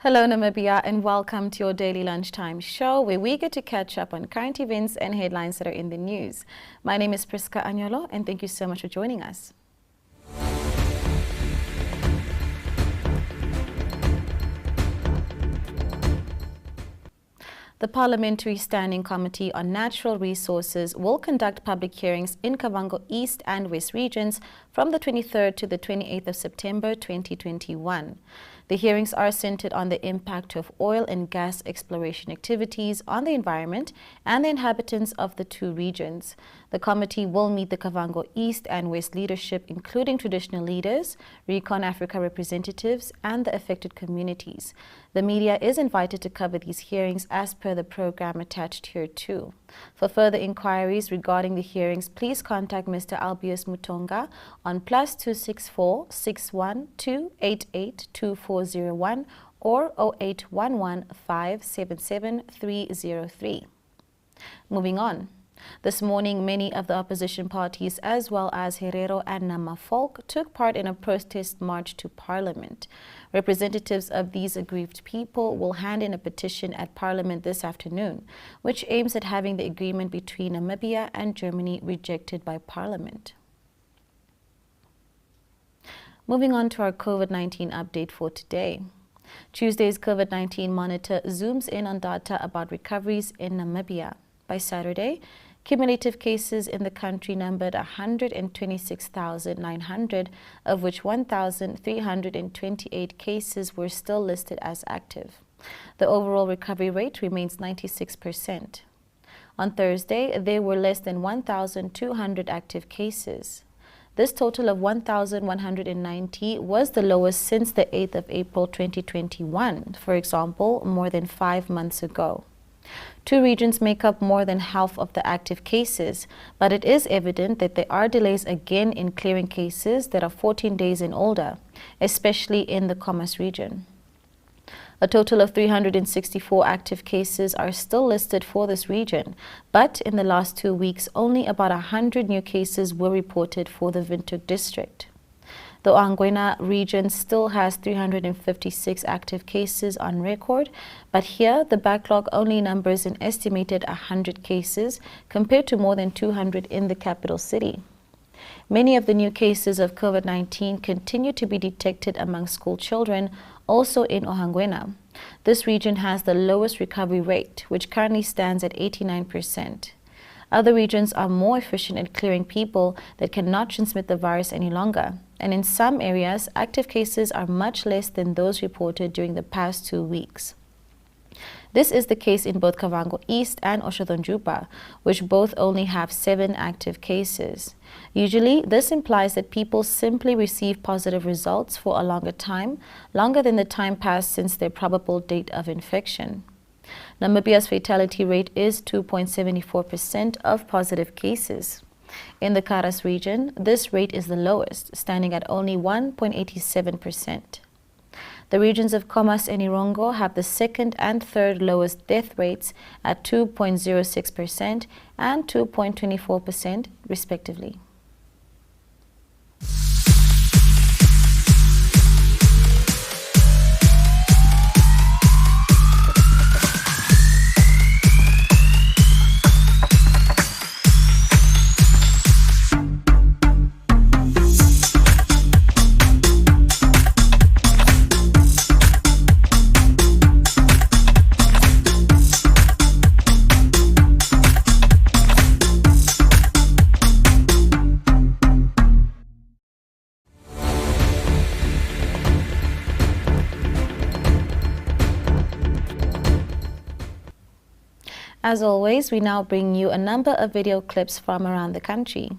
Hello Namibia, and welcome to your daily lunchtime show where we get to catch up on current events and headlines that are in the news. My name is Priska Anyolo and thank you so much for joining us. The Parliamentary Standing Committee on Natural Resources will conduct public hearings in Kavango East and West regions from the 23rd to the 28th of September 2021. The hearings are centered on the impact of oil and gas exploration activities on the environment and the inhabitants of the two regions. The committee will meet the Kavango East and West leadership, including traditional leaders, Recon Africa representatives, and the affected communities. The media is invited to cover these hearings as per the program attached here too. For further inquiries regarding the hearings, please contact Mr. Albius Mutonga on +264 612 882401 or 0811 577 303. Moving on. This morning, many of the opposition parties, as well as Herero and Nama Folk, took part in a protest march to Parliament. Representatives of these aggrieved people will hand in a petition at Parliament this afternoon, which aims at having the agreement between Namibia and Germany rejected by Parliament. Moving on to our COVID-19 update for today. Tuesday's COVID-19 monitor zooms in on data about recoveries in Namibia. By Saturday, cumulative cases in the country numbered 126,900, of which 1,328 cases were still listed as active. The overall recovery rate remains 96%. On Thursday, there were less than 1,200 active cases. This total of 1,190 was the lowest since the 8th of April 2021, for example, more than 5 months ago. Two regions make up more than half of the active cases, but it is evident that there are delays again in clearing cases that are 14 days and older, especially in the Khomas region. A total of 364 active cases are still listed for this region, but in the last 2 weeks, only about 100 new cases were reported for the Windhoek district. The Angwena region still has 356 active cases on record, but here the backlog only numbers an estimated 100 cases compared to more than 200 in the capital city. Many of the new cases of COVID-19 continue to be detected among school children, also in Ohangwena. This region has the lowest recovery rate, which currently stands at 89%. Other regions are more efficient at clearing people that cannot transmit the virus any longer. And in some areas, active cases are much less than those reported during the past 2 weeks. This is the case in both Kavango East and Oshadonjupa, which both only have 7 active cases. Usually, this implies that people simply receive positive results for a longer time, longer than the time passed since their probable date of infection. Namibia's fatality rate is 2.74% of positive cases. In the Karas region, this rate is the lowest, standing at only 1.87%. The regions of Khomas and Irongo have the second and third lowest death rates at 2.06% and 2.24% respectively. As always, we now bring you a number of video clips from around the country.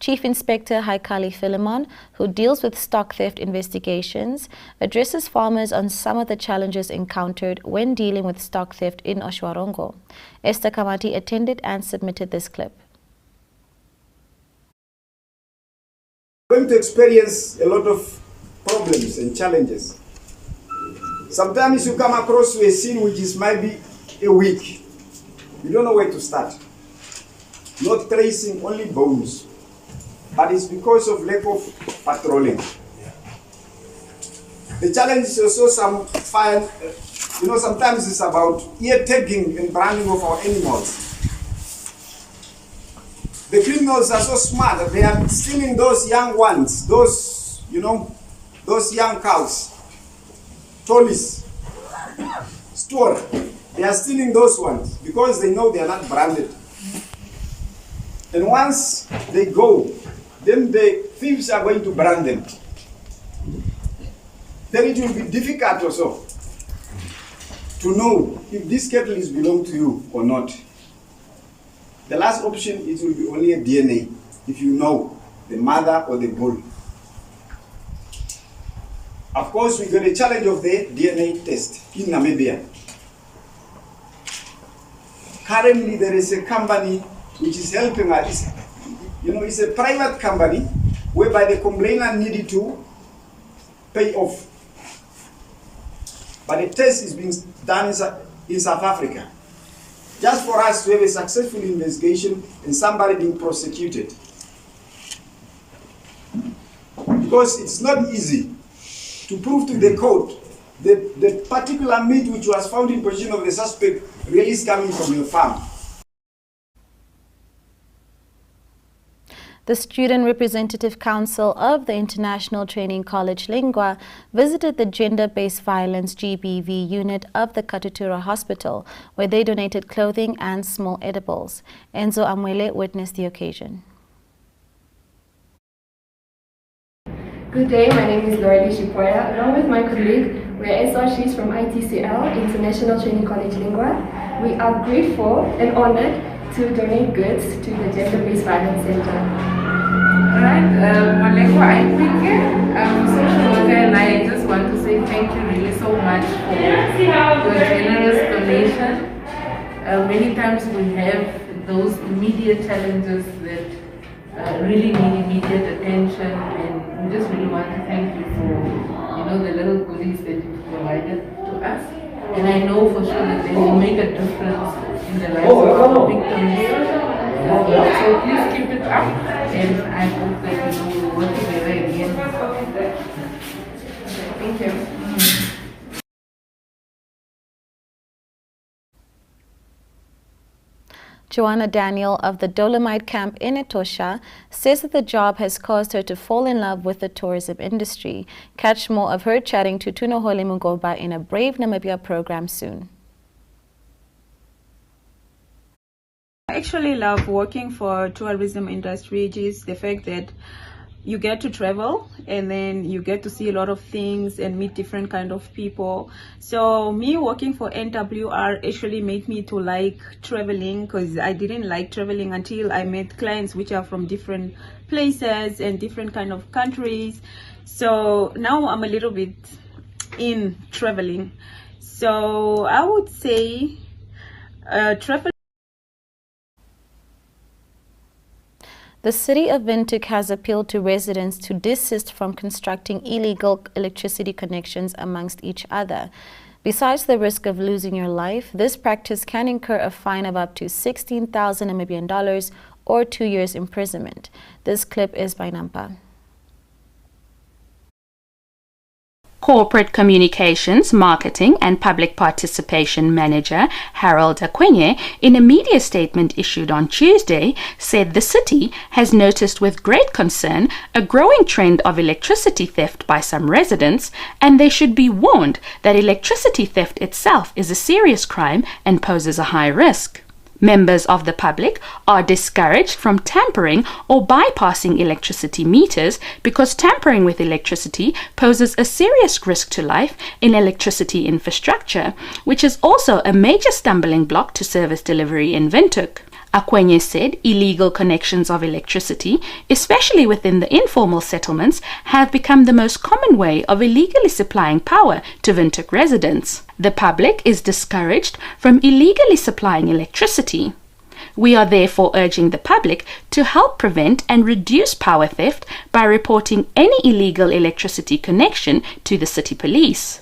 Chief Inspector Haikali Philemon, who deals with stock theft investigations, addresses farmers on some of the challenges encountered when dealing with stock theft in Oshwarongo. Esther Kamati attended and submitted this clip. We're going to experience a lot of problems and challenges. Sometimes you come across a scene which is maybe a week. You don't know where to start. Not tracing only bones, but it's because of lack of patrolling. The challenge is also some fire, sometimes it's about ear tagging and branding of our animals. The criminals are so smart that they are stealing those young ones, those young cows, tollies, store. They are stealing those ones because they know they are not branded. And once they go, then the thieves are going to brand them. Then it will be difficult also to know if this cattle is belong to you or not. The last option, it will be only a DNA, if you know the mother or the bull. Of course, we got a challenge of the DNA test in Namibia. Currently, there is a company which is helping us. It's a private company whereby the complainant needed to pay off. But the test is being done in South Africa, just for us to have a successful investigation and somebody being prosecuted. Because it's not easy to prove to the court that the particular meat which was found in possession of the suspect really is coming from your farm. The Student Representative Council of the International Training College Lingua visited the Gender-Based Violence GBV unit of the Katutura Hospital, where they donated clothing and small edibles. Enzo Amwele witnessed the occasion. Good day, my name is Laura Shipoya. Along with my colleague, we are SRCs from ITCL, International Training College Lingua. We are grateful and honored to donate goods to the Gender-Based Violence Center. Alright, Malekwa Aipike, social worker, and I just want to say thank you really so much for your generous donation. Many times we have those immediate challenges that really need immediate attention, and we just really want to thank you for the little goodies that you've provided to us. And I know for sure that they will make a difference in the lives of our victims. So please keep it up, and I hope that we will work together again. Thank you. Joanna Daniel of the Dolomite Camp in Etosha says that the job has caused her to fall in love with the tourism industry. Catch more of her chatting to Tunohole Mugoba in a Brave Namibia program soon. I actually love working for tourism industry, which is the fact that you get to travel and then you get to see a lot of things and meet different kind of people. So me working for NWR actually made me to like traveling, because I didn't like traveling until I met clients which are from different places and different kind of countries. So now I'm a little bit in traveling. So I would say travel. The city of Windhoek has appealed to residents to desist from constructing illegal electricity connections amongst each other. Besides the risk of losing your life, this practice can incur a fine of up to 16,000 Namibian dollars or 2 years imprisonment. This clip is by Nampa. Corporate Communications, Marketing and Public Participation Manager Harold Akwenye, in a media statement issued on Tuesday, said the city has noticed with great concern a growing trend of electricity theft by some residents, and they should be warned that electricity theft itself is a serious crime and poses a high risk. Members of the public are discouraged from tampering or bypassing electricity meters because tampering with electricity poses a serious risk to life in electricity infrastructure, which is also a major stumbling block to service delivery in Windhoek. Akwenye said illegal connections of electricity, especially within the informal settlements, have become the most common way of illegally supplying power to Windhoek residents. The public is discouraged from illegally supplying electricity. We are therefore urging the public to help prevent and reduce power theft by reporting any illegal electricity connection to the city police.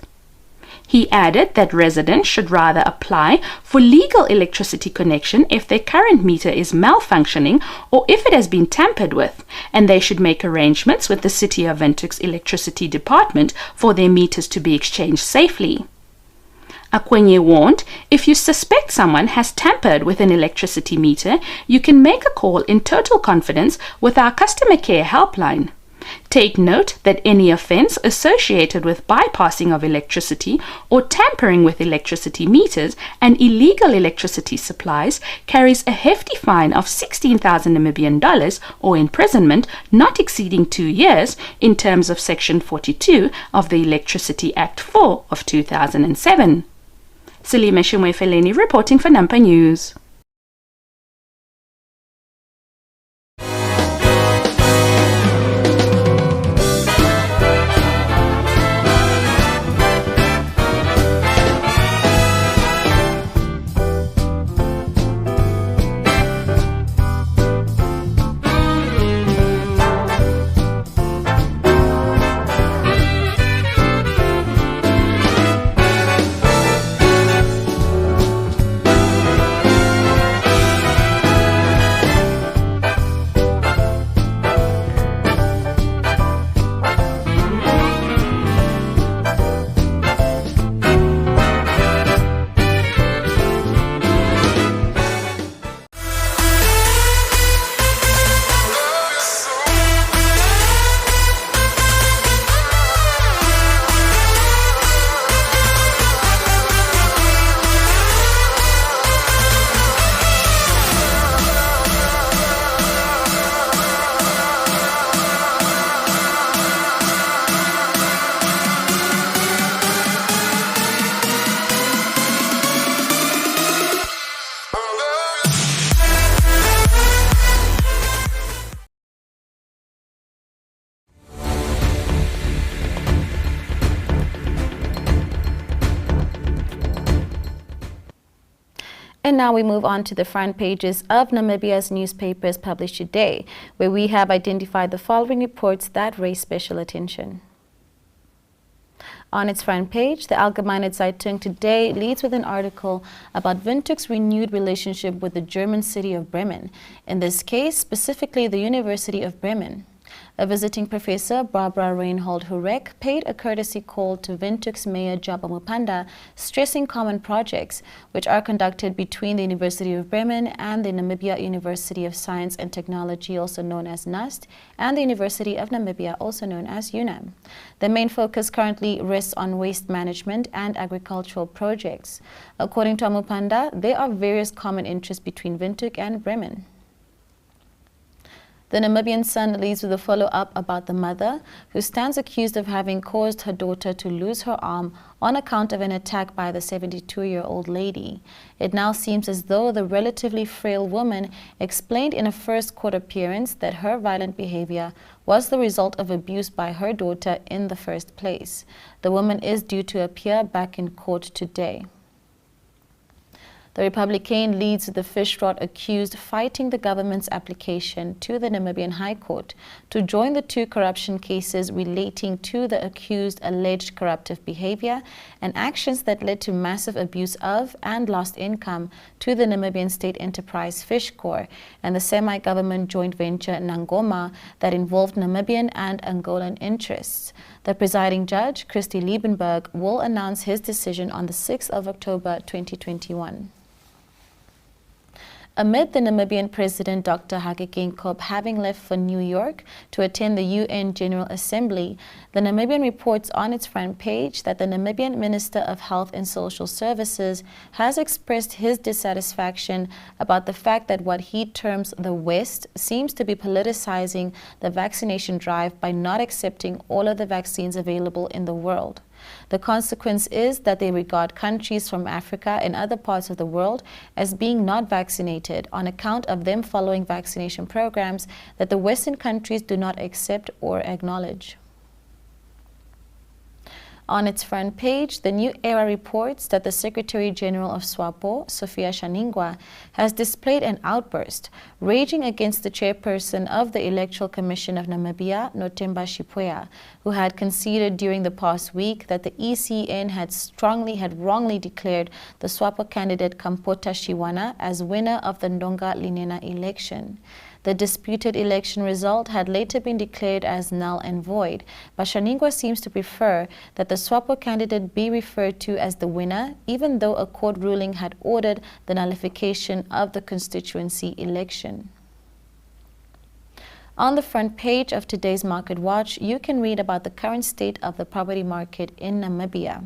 He added that residents should rather apply for legal electricity connection if their current meter is malfunctioning or if it has been tampered with, and they should make arrangements with the City of Windhoek's electricity department for their meters to be exchanged safely. Akwenye warned, if you suspect someone has tampered with an electricity meter, you can make a call in total confidence with our customer care helpline. Take note that any offence associated with bypassing of electricity or tampering with electricity meters and illegal electricity supplies carries a hefty fine of 16,000 Namibian dollars or imprisonment not exceeding 2 years in terms of Section 42 of the Electricity Act 4 of 2007. Salima Shimwe-Feleni reporting for Nampa News. And now we move on to the front pages of Namibia's newspapers published today, where we have identified the following reports that raise special attention. On its front page, the Allgemeine Zeitung today leads with an article about Windhoek's renewed relationship with the German city of Bremen, in this case, specifically the University of Bremen. A visiting professor, Barbara Reinhold-Hurek, paid a courtesy call to Windhoek's Mayor Jabba Mupanda, stressing common projects which are conducted between the University of Bremen and the Namibia University of Science and Technology, also known as NUST, and the University of Namibia, also known as UNAM. The main focus currently rests on waste management and agricultural projects. According to Mupanda, there are various common interests between Windhoek and Bremen. The Namibian Sun leads with a follow-up about the mother who stands accused of having caused her daughter to lose her arm on account of an attack by the 72-year-old lady. It now seems as though the relatively frail woman explained in a first court appearance that her violent behavior was the result of abuse by her daughter in the first place. The woman is due to appear back in court today. The Republican leads the fish rod accused fighting the government's application to the Namibian High Court to join the two corruption cases relating to the accused alleged corruptive behavior and actions that led to massive abuse of and lost income to the Namibian state enterprise Fish Corps and the semi-government joint venture Nangoma that involved Namibian and Angolan interests. The presiding judge, Christy Liebenberg, will announce his decision on the 6th of October 2021. Amid the Namibian President Dr. Hage Geingob having left for New York to attend the UN General Assembly, the Namibian reports on its front page that the Namibian Minister of Health and Social Services has expressed his dissatisfaction about the fact that what he terms the West seems to be politicizing the vaccination drive by not accepting all of the vaccines available in the world. The consequence is that they regard countries from Africa and other parts of the world as being not vaccinated on account of them following vaccination programs that the Western countries do not accept or acknowledge. On its front page, the New Era reports that the Secretary General of SWAPO, Sophia Shaningwa, has displayed an outburst, raging against the chairperson of the Electoral Commission of Namibia, Notemba Shipoya, who had conceded during the past week that the ECN had wrongly declared the SWAPO candidate Kampota Shiwana as winner of the Ndonga Linena election. The disputed election result had later been declared as null and void, but Shaningwa seems to prefer that the SWAPO candidate be referred to as the winner, even though a court ruling had ordered the nullification of the constituency election. On the front page of today's Market Watch, you can read about the current state of the property market in Namibia.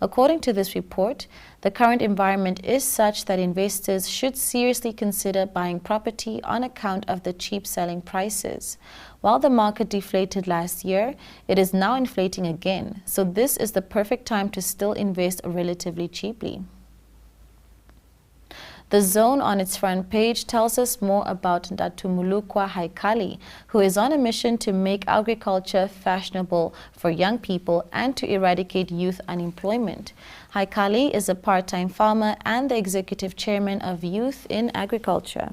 According to this report, the current environment is such that investors should seriously consider buying property on account of the cheap selling prices. While the market deflated last year, it is now inflating again, so this is the perfect time to still invest relatively cheaply. The Zone on its front page tells us more about Ndatumulukwa Haikali, who is on a mission to make agriculture fashionable for young people and to eradicate youth unemployment. Haikali is a part-time farmer and the executive chairman of Youth in Agriculture.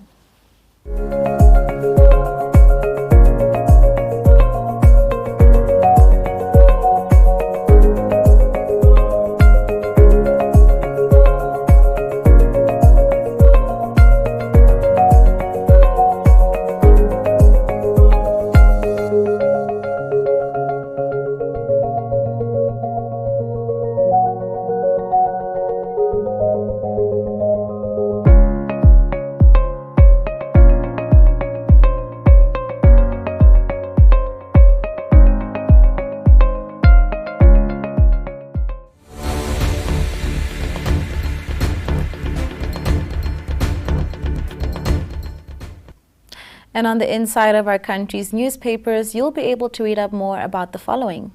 And on the inside of our country's newspapers, you'll be able to read up more about the following.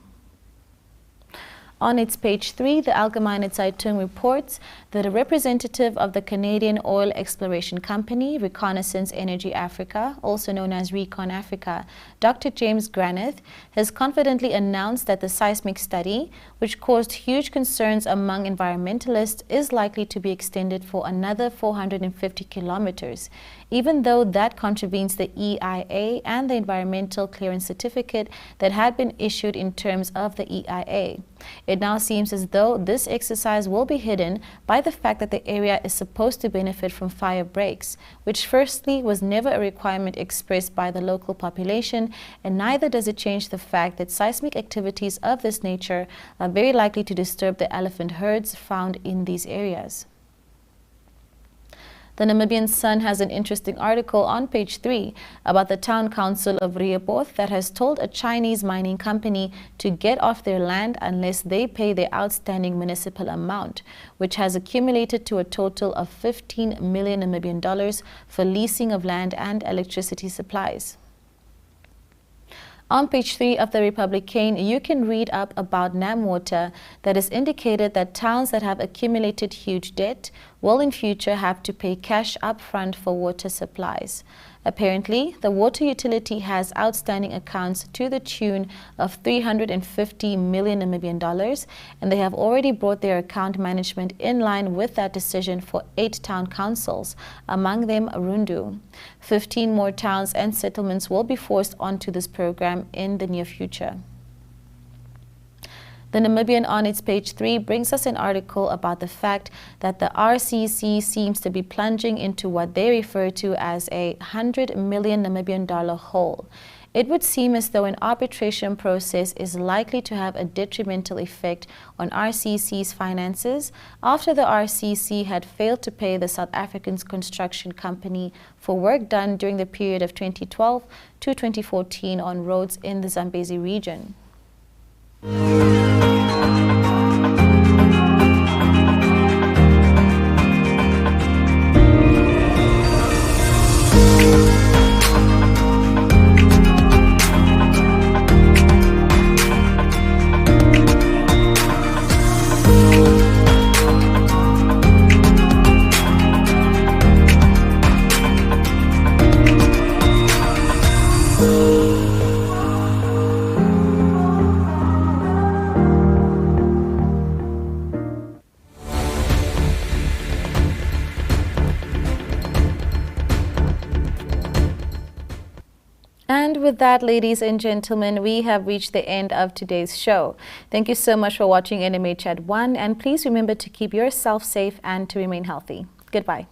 On its page 3, the Allgemeine Zeitung reports that a representative of the Canadian oil exploration company, Reconnaissance Energy Africa, also known as Recon Africa, Dr. James Granith, has confidently announced that the seismic study, which caused huge concerns among environmentalists, is likely to be extended for another 450 kilometers, even though that contravenes the EIA and the environmental clearance certificate that had been issued in terms of the EIA. It now seems as though this exercise will be hidden by the fact that the area is supposed to benefit from fire breaks, which firstly was never a requirement expressed by the local population, and neither does it change the fact that seismic activities of this nature are very likely to disturb the elephant herds found in these areas. The Namibian Sun has an interesting article on page 3 about the town council of Rehoboth that has told a Chinese mining company to get off their land unless they pay their outstanding municipal amount, which has accumulated to a total of 15 million Namibian dollars for leasing of land and electricity supplies. On page 3 of the Republican, you can read up about NamWater that has indicated that towns that have accumulated huge debt will in future have to pay cash upfront for water supplies. Apparently, the water utility has outstanding accounts to the tune of 350 million Namibian dollars, and they have already brought their account management in line with that decision for 8 town councils, among them Rundu. 15 more towns and settlements will be forced onto this program in the near future. The Namibian on its page 3 brings us an article about the fact that the RCC seems to be plunging into what they refer to as a 100 million Namibian dollar hole. It would seem as though an arbitration process is likely to have a detrimental effect on RCC's finances after the RCC had failed to pay the South African construction company for work done during the period of 2012 to 2014 on roads in the Zambezi region. And with that, ladies and gentlemen, we have reached the end of today's show. Thank you so much for watching NMH at 1, and please remember to keep yourself safe and to remain healthy. Goodbye.